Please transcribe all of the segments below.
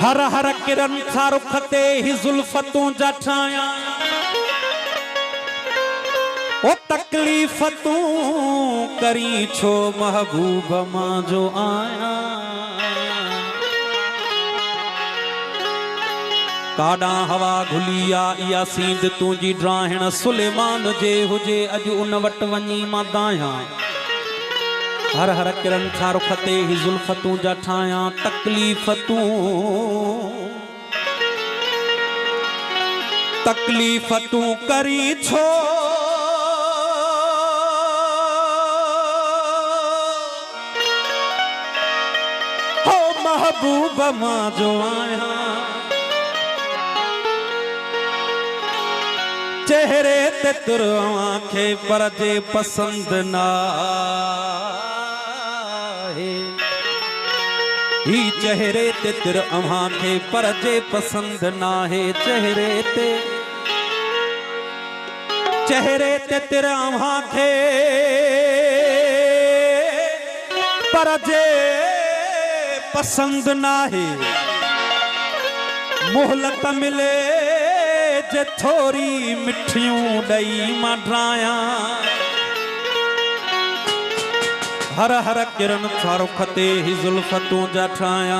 हर हर किरण सारुखते ही जुल्फतों जठाया ओ तकलीफ तू करी छो महबूब मां जो आया काडा हवा घुलिया या सींद तुझी ड्राहण सुलेमान जे हुजे अज उन वट वनी मां दाया हर हर किरण था रुखते ही जुल्फतूं जठाया तकलीफ तू करी छो हो महबूब मां जो आया चेहरे ते तुर आंखे पर जे पसंद ना ही चेहरे ते तिर आंखे पर जे पसंद ना है चेहरे ते तिर आंखे पर जे पसंद ना है मोहलत मिले जे थोड़ी मिठियूं दई मां ड्राया हर हर किरण फारुखते ही जुल्फतूं जठाया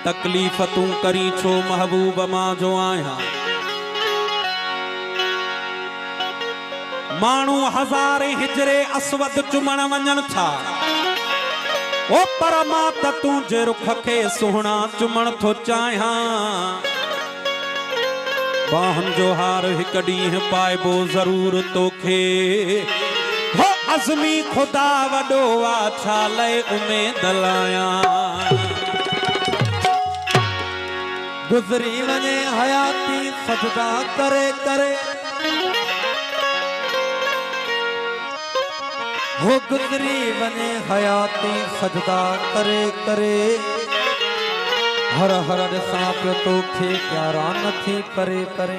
तकलीफ तू करी छो महबूब मां जो आया मानू हज़ारे हिजरे असवद चुमण वञन था ओ पर मां त तुंहिंजे रुख खे सुहिणा चुमण थो चाहियां बाहन जो हार हिक ॾींहुं पाइबो ज़रूर तोखे हो अज़मी खुदा वॾो आ छा लए उमेद लाया गुज़री वञे हयाती सजदा करे करे हो गुज़री वञे हयाती सजदा करे करे हर हर ॾिसां पियो तोखे प्यारा नथी परे परे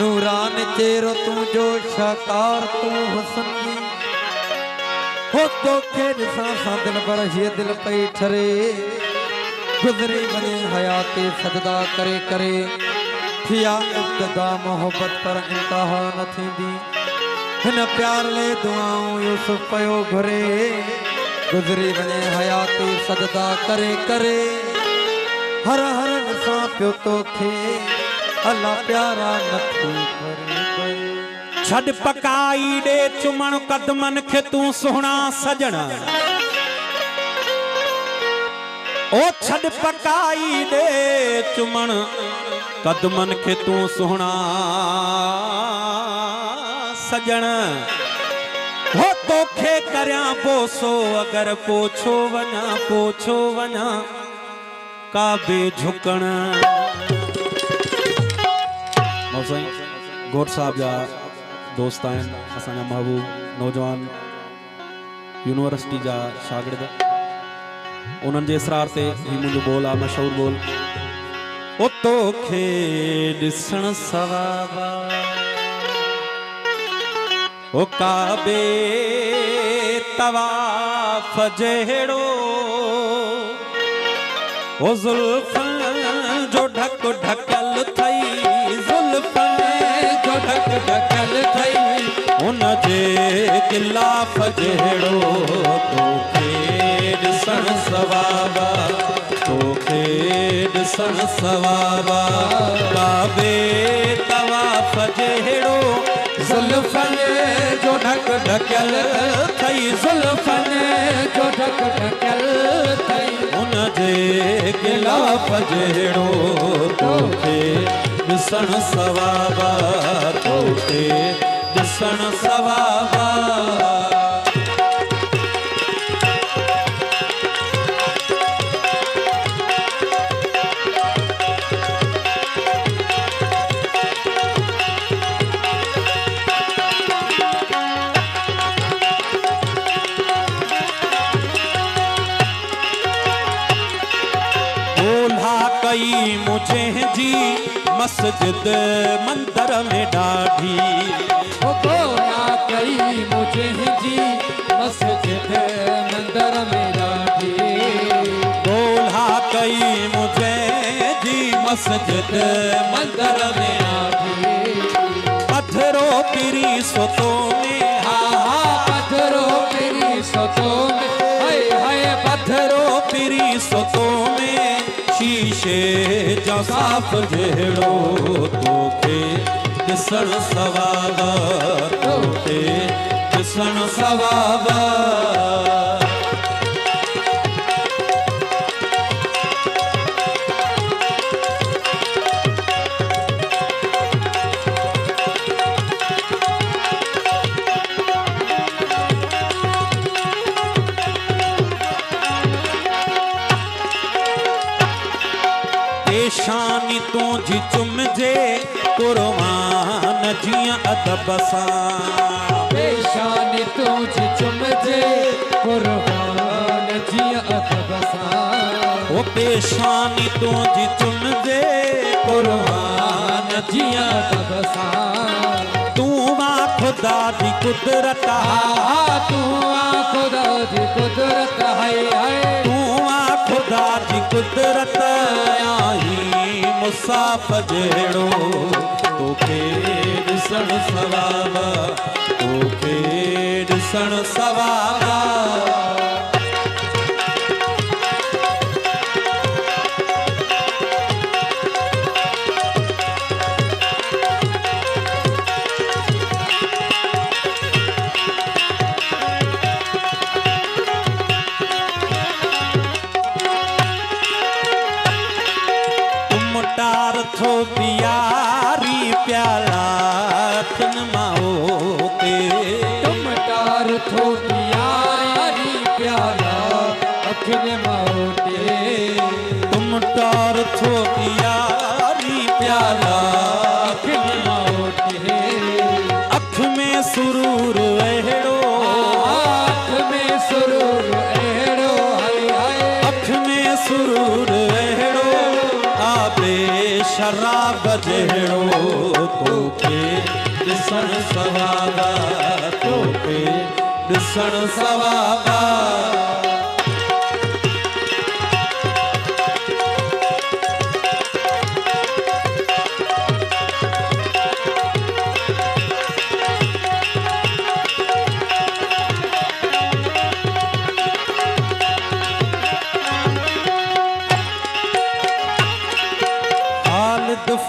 नूरान चेहरो तुंहिंजो शाकार तूं हुसन जी हो तोखे ॾिसां सां दिल पर हीअ दिल पई ठरे गुज़री वञे हयाती सजदा करे करे थिया इब्तिदा मोहब्बत पर इंतहा न थींदी हिन प्यार ले दुआऊं यूसुफ पयो घुरे गुज़री वञे हयाती सजदा करे करे हर हर ॾिसां पियो तोखे अल्लाह प्यारा नथी परे छॾ पकाई ॾे चुमण कदमन खे तूं सुहिणा सजण ओ छॾ पकाई ॾे चुमण कदमन खे तूं सुहिणा सजण हो तोखे करियां पोसो अगर पोछो वञा काबे झुकण मौसाई गोट साहब जा दोस्त आहिनि असांजा महबूब नौजवान यूनिवर्सिटी जा शागिर्द उन्हनि जे इसरार ते ही मुंहिंजो बोल आहे मशहूर बोल ओ तोखे ॾिसण सवाबा ओ काबे तवाफ जहिड़ो ओ जुल्फन जो ढक ढकल थई जुल्फन जो ढक ढकल थई उन जे गिलाफ जहिड़ो तोखे ॾिसण सवाबा तोखे ॾिसण सवाबा काबे तवाफ जहिड़ो जुल्फन जो ढक ढकल थई जुल्फन जो ढक ढकल थई उन जे गिलाफ जहिड़ो तोखे ॾिसण सवाबा तोखे ॾिसण सवाबा कई मुझे जी मस्जिद मंदिर में ॾाढी गोला कई मुझे जी मस्जिद मंदिर में ॾाढी गोला कई मुझे जी मस्जिद मंदिर में ॾाढी पत्थरो पिरी सोतो में हा हा पत्थरो पिरी सोतो में हाय हाय पत्थरो पिरी सोतो में शीशे जा साफ़ जहिड़ो तोखे ॾिसण सवाबा तोखे ॾिसण सवाबा शानी तुझी चुमजे कुर्बान जियां अदब सां शानी तुझी चुमजे कुर्बान जियां अदब सां ओ पेशानी तुझी चुमजे कुर्बान जियां अदब सां तू मां खुदा दी कुदरत हा तू मां खुदा दी कुदरत हाय हाय तू मां खुदा दी कुदरत मुसाफ़ जहिड़ो तोखे ॾिसण सवाबा तोखे ॾिसण सवाबा थो प्यारी प्याला अखिन माओ ते तुम टार थो प्यारी प्याला अखिन माओ ते तुम टार थो प्यारी प्याला अखिन माओ ते अख में सुरूर अहिड़ो अख में सुरूर अहिड़ो हाय हाय अख में सुरूर अहिड़ो आबे शराब जहिड़ो तोखे ॾिसण सवाबा तोखे ॾिसण सवाबा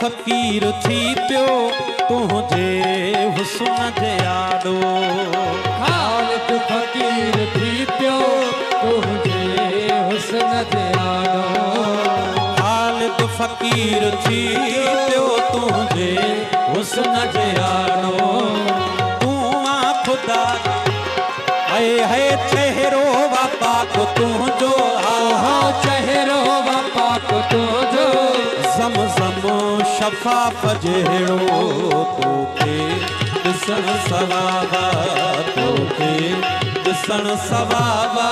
फ़कीर थी पियो तुझे हुस्न जे आॾो ख़ालिद फ़कीर थी पियो तुझे हुस्न जे आॾो ख़ालिद फ़कीर थी पियो तुझे हुस्न जे आॾो तूं आ खुदा है चेहरो बापा को तुझो हा चेहरो बापा को तुझो ज़मज़म शफ़ाफ़ जहिड़ो तोखे ॾिसण सवाबा तोखे ॾिसण सवाबा